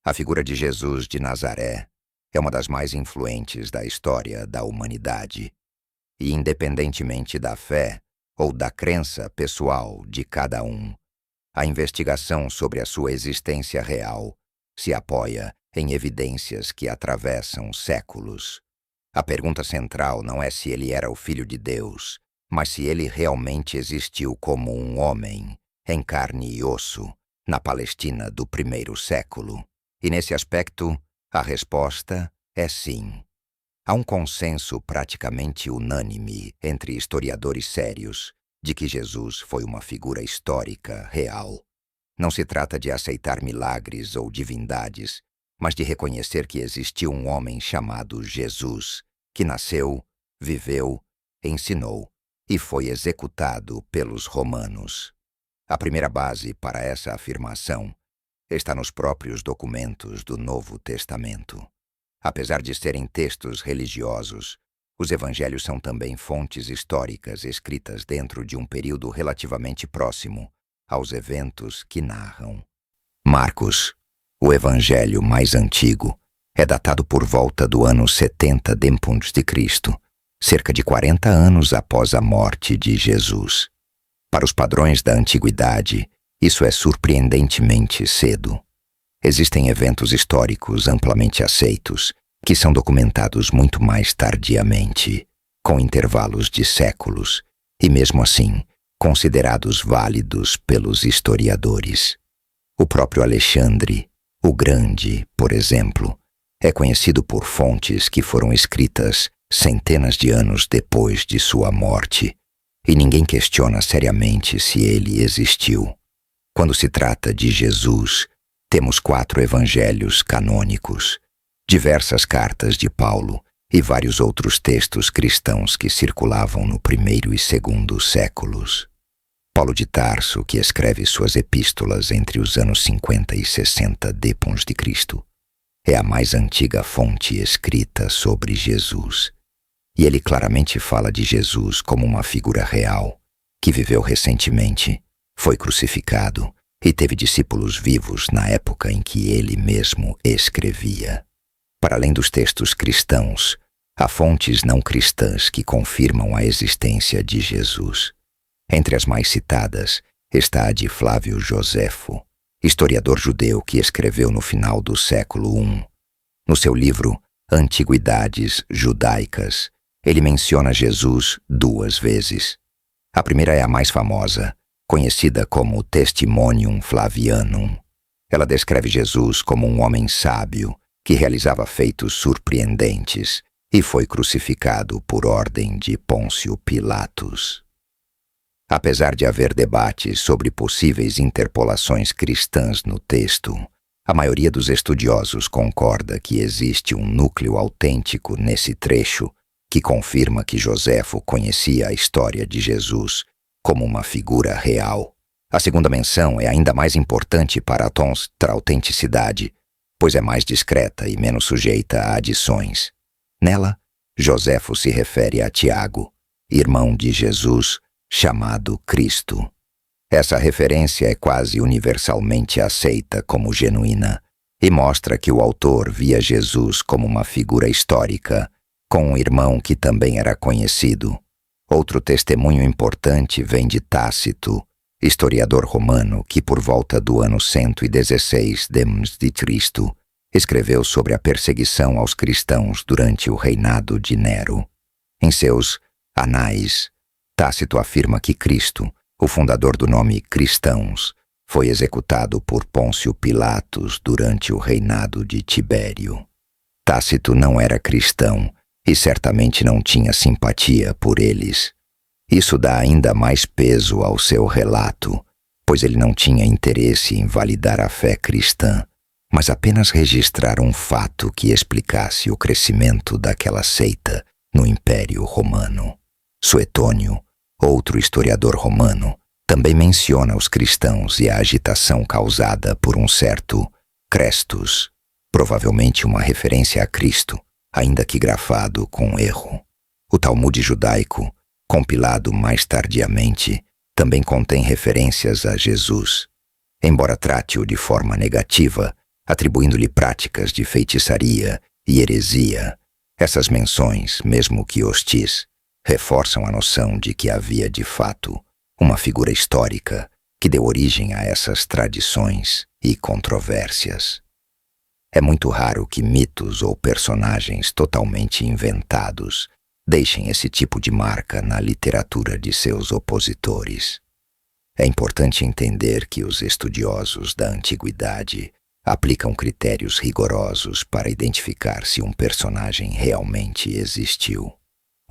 A figura de Jesus de Nazaré é uma das mais influentes da história da humanidade. E independentemente da fé ou da crença pessoal de cada um, a investigação sobre a sua existência real se apoia em evidências que atravessam séculos. A pergunta central não é se ele era o Filho de Deus, mas se ele realmente existiu como um homem, em carne e osso, na Palestina do primeiro século. E nesse aspecto, a resposta é sim. Há um consenso praticamente unânime entre historiadores sérios de que Jesus foi uma figura histórica real. Não se trata de aceitar milagres ou divindades, mas de reconhecer que existiu um homem chamado Jesus, que nasceu, viveu, ensinou e foi executado pelos romanos. A primeira base para essa afirmação está nos próprios documentos do Novo Testamento. Apesar de serem textos religiosos, os evangelhos são também fontes históricas escritas dentro de um período relativamente próximo aos eventos que narram. Marcos, o evangelho mais antigo, é datado por volta do ano 70 d.C., cerca de 40 anos após a morte de Jesus. Para os padrões da antiguidade, isso é surpreendentemente cedo. Existem eventos históricos amplamente aceitos, que são documentados muito mais tardiamente, com intervalos de séculos, e mesmo assim, considerados válidos pelos historiadores. O próprio Alexandre, o Grande, por exemplo, é conhecido por fontes que foram escritas centenas de anos depois de sua morte, e ninguém questiona seriamente se ele existiu. Quando se trata de Jesus, temos 4 evangelhos canônicos, diversas cartas de Paulo e vários outros textos cristãos que circulavam no primeiro e segundo séculos. Paulo de Tarso, que escreve suas epístolas entre os anos 50 e 60 d.C., é a mais antiga fonte escrita sobre Jesus. E ele claramente fala de Jesus como uma figura real, que viveu recentemente, foi crucificado e teve discípulos vivos na época em que ele mesmo escrevia. Para além dos textos cristãos, há fontes não cristãs que confirmam a existência de Jesus. Entre as mais citadas está a de Flávio Joséfo, historiador judeu que escreveu no final do século I. No seu livro Antiguidades Judaicas, ele menciona Jesus 2 vezes. A primeira é a mais famosa, conhecida como Testimonium Flavianum. Ela descreve Jesus como um homem sábio que realizava feitos surpreendentes e foi crucificado por ordem de Pôncio Pilatos. Apesar de haver debates sobre possíveis interpolações cristãs no texto, a maioria dos estudiosos concorda que existe um núcleo autêntico nesse trecho que confirma que Joséfo conhecia a história de Jesus como uma figura real. A segunda menção é ainda mais importante para a autenticidade, pois é mais discreta e menos sujeita a adições. Nela, Joséfo se refere a Tiago, irmão de Jesus, chamado Cristo. Essa referência é quase universalmente aceita como genuína e mostra que o autor via Jesus como uma figura histórica, com um irmão que também era conhecido. Outro testemunho importante vem de Tácito, historiador romano que por volta do ano 116 d.C. escreveu sobre a perseguição aos cristãos durante o reinado de Nero. Em seus Anais, Tácito afirma que Cristo, o fundador do nome cristãos, foi executado por Pôncio Pilatos durante o reinado de Tibério. Tácito não era cristão e certamente não tinha simpatia por eles. Isso dá ainda mais peso ao seu relato, pois ele não tinha interesse em validar a fé cristã, mas apenas registrar um fato que explicasse o crescimento daquela seita no Império Romano. Suetônio, outro historiador romano, também menciona os cristãos e a agitação causada por um certo Crestus, provavelmente uma referência a Cristo, ainda que grafado com erro. O Talmude judaico, compilado mais tardiamente, também contém referências a Jesus. Embora trate-o de forma negativa, atribuindo-lhe práticas de feitiçaria e heresia. Essas menções, mesmo que hostis, reforçam a noção de que havia de fato uma figura histórica que deu origem a essas tradições e controvérsias. É muito raro que mitos ou personagens totalmente inventados deixem esse tipo de marca na literatura de seus opositores. É importante entender que os estudiosos da antiguidade aplicam critérios rigorosos para identificar se um personagem realmente existiu.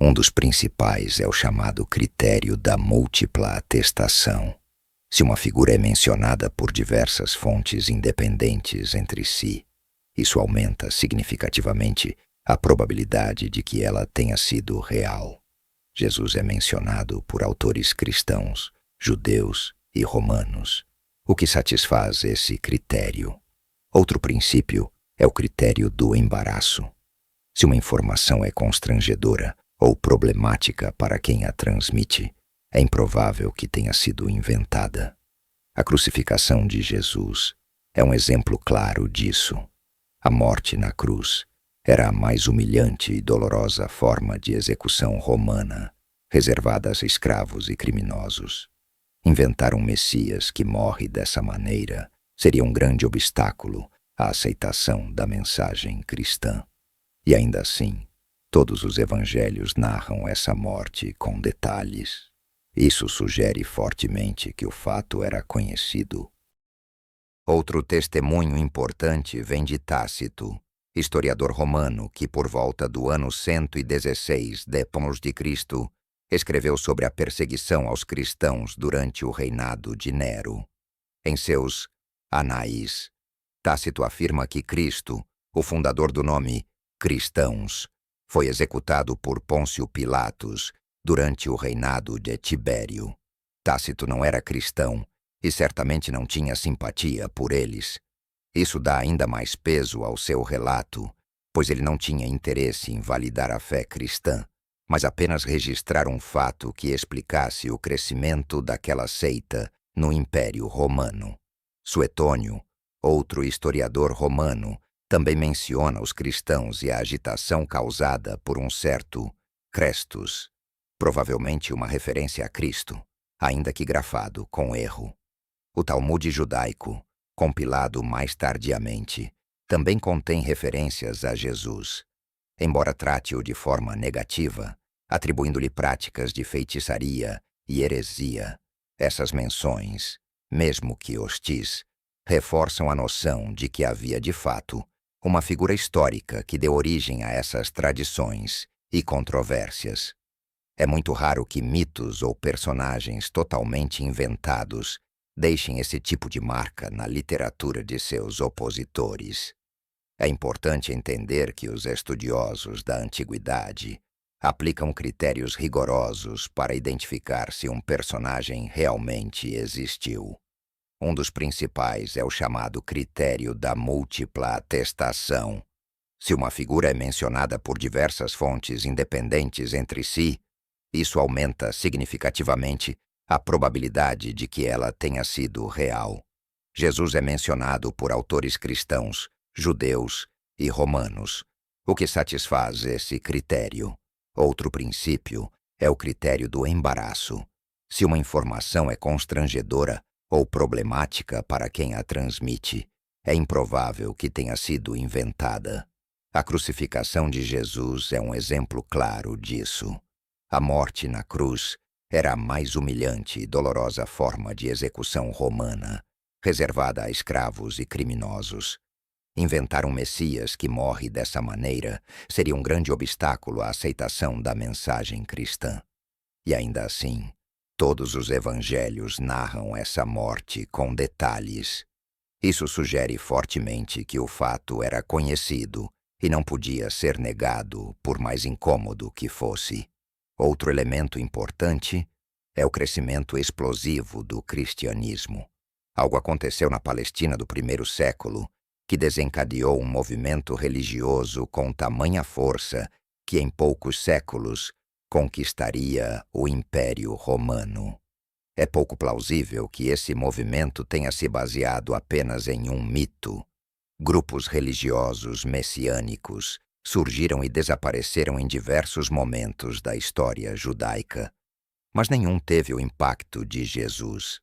Um dos principais é o chamado critério da múltipla atestação. Se uma figura é mencionada por diversas fontes independentes entre si, isso aumenta significativamente a probabilidade de que ela tenha sido real. Jesus é mencionado por autores cristãos, judeus e romanos, o que satisfaz esse critério. Outro princípio é o critério do embaraço. Se uma informação é constrangedora ou problemática para quem a transmite, é improvável que tenha sido inventada. A crucificação de Jesus é um exemplo claro disso. A morte na cruz era a mais humilhante e dolorosa forma de execução romana, reservada a escravos e criminosos. Inventar um Messias que morre dessa maneira seria um grande obstáculo à aceitação da mensagem cristã. E ainda assim, todos os evangelhos narram essa morte com detalhes. Isso sugere fortemente que o fato era conhecido. Outro testemunho importante vem de Tácito, historiador romano que, por volta do ano 116 d.C., escreveu sobre a perseguição aos cristãos durante o reinado de Nero. Em seus Anais, Tácito afirma que Cristo, o fundador do nome cristãos, foi executado por Pôncio Pilatos durante o reinado de Tibério. Tácito não era cristão e certamente não tinha simpatia por eles. Isso dá ainda mais peso ao seu relato, pois ele não tinha interesse em validar a fé cristã, mas apenas registrar um fato que explicasse o crescimento daquela seita no Império Romano. Suetônio, outro historiador romano, também menciona os cristãos e a agitação causada por um certo Crestus, provavelmente uma referência a Cristo, ainda que grafado com erro. O Talmude judaico, compilado mais tardiamente, também contém referências a Jesus, embora trate-o de forma negativa, atribuindo-lhe práticas de feitiçaria e heresia. Essas menções, mesmo que hostis, reforçam a noção de que havia de fato uma figura histórica que deu origem a essas tradições e controvérsias. É muito raro que mitos ou personagens totalmente inventados deixem esse tipo de marca na literatura de seus opositores. É importante entender que os estudiosos da antiguidade aplicam critérios rigorosos para identificar se um personagem realmente existiu. Um dos principais é o chamado critério da múltipla atestação. Se uma figura é mencionada por diversas fontes independentes entre si, isso aumenta significativamente a probabilidade de que ela tenha sido real. Jesus é mencionado por autores cristãos, judeus e romanos, o que satisfaz esse critério. Outro princípio é o critério do embaraço. Se uma informação é constrangedora ou problemática para quem a transmite, é improvável que tenha sido inventada. A crucificação de Jesus é um exemplo claro disso. A morte na cruz era a mais humilhante e dolorosa forma de execução romana, reservada a escravos e criminosos. Inventar um Messias que morre dessa maneira seria um grande obstáculo à aceitação da mensagem cristã. E ainda assim, todos os evangelhos narram essa morte com detalhes. Isso sugere fortemente que o fato era conhecido e não podia ser negado, por mais incômodo que fosse. Outro elemento importante é o crescimento explosivo do cristianismo. Algo aconteceu na Palestina do primeiro século que desencadeou um movimento religioso com tamanha força que em poucos séculos conquistaria o Império Romano. É pouco plausível que esse movimento tenha se baseado apenas em um mito. Grupos religiosos messiânicos surgiram e desapareceram em diversos momentos da história judaica, mas nenhum teve o impacto de Jesus.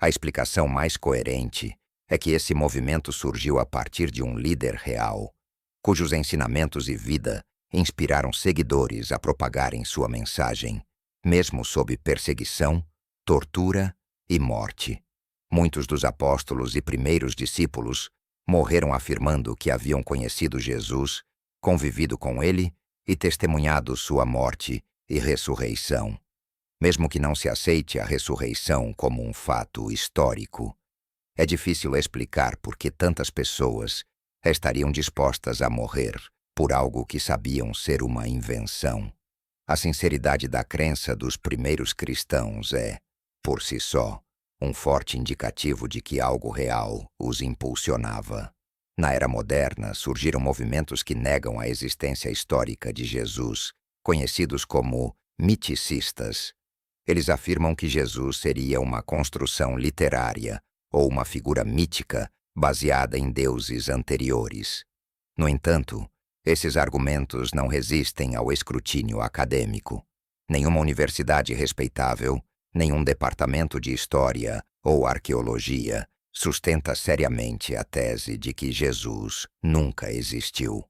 A explicação mais coerente é que esse movimento surgiu a partir de um líder real, cujos ensinamentos e vida inspiraram seguidores a propagarem sua mensagem, mesmo sob perseguição, tortura e morte. Muitos dos apóstolos e primeiros discípulos morreram afirmando que haviam conhecido Jesus, convivido com ele e testemunhado sua morte e ressurreição. Mesmo que não se aceite a ressurreição como um fato histórico, é difícil explicar por que tantas pessoas estariam dispostas a morrer por algo que sabiam ser uma invenção. A sinceridade da crença dos primeiros cristãos é, por si só, um forte indicativo de que algo real os impulsionava. Na era moderna, surgiram movimentos que negam a existência histórica de Jesus, conhecidos como miticistas. Eles afirmam que Jesus seria uma construção literária ou uma figura mítica baseada em deuses anteriores. No entanto, esses argumentos não resistem ao escrutínio acadêmico. Nenhuma universidade respeitável, nenhum departamento de história ou arqueologia sustenta seriamente a tese de que Jesus nunca existiu.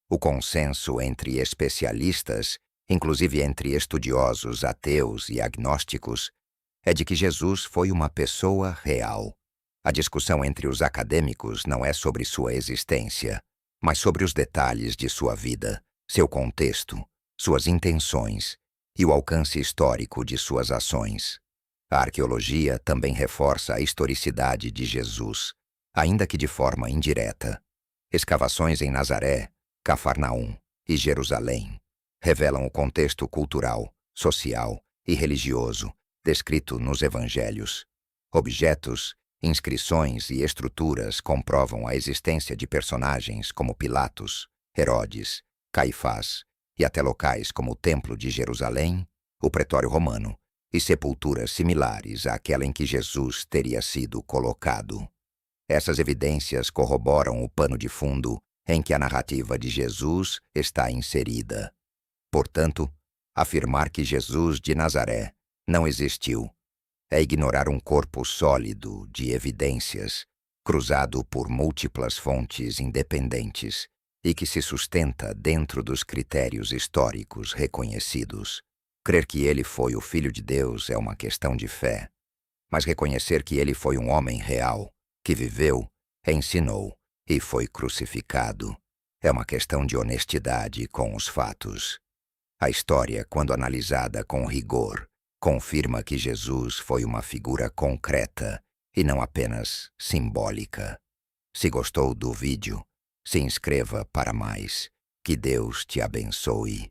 O consenso entre especialistas, inclusive entre estudiosos ateus e agnósticos, é de que Jesus foi uma pessoa real. A discussão entre os acadêmicos não é sobre sua existência, mas sobre os detalhes de sua vida, seu contexto, suas intenções e o alcance histórico de suas ações. A arqueologia também reforça a historicidade de Jesus, ainda que de forma indireta. Escavações em Nazaré, Cafarnaum e Jerusalém revelam o contexto cultural, social e religioso descrito nos evangelhos. Objetos, inscrições e estruturas comprovam a existência de personagens como Pilatos, Herodes, Caifás e até locais como o Templo de Jerusalém, o Pretório Romano e sepulturas similares àquela em que Jesus teria sido colocado. Essas evidências corroboram o pano de fundo em que a narrativa de Jesus está inserida. Portanto, afirmar que Jesus de Nazaré não existiu é ignorar um corpo sólido de evidências, cruzado por múltiplas fontes independentes e que se sustenta dentro dos critérios históricos reconhecidos. Crer que ele foi o Filho de Deus é uma questão de fé, mas reconhecer que ele foi um homem real, que viveu, ensinou e foi crucificado, é uma questão de honestidade com os fatos. A história, quando analisada com rigor, confirma que Jesus foi uma figura concreta e não apenas simbólica. Se gostou do vídeo, se inscreva para mais. Que Deus te abençoe.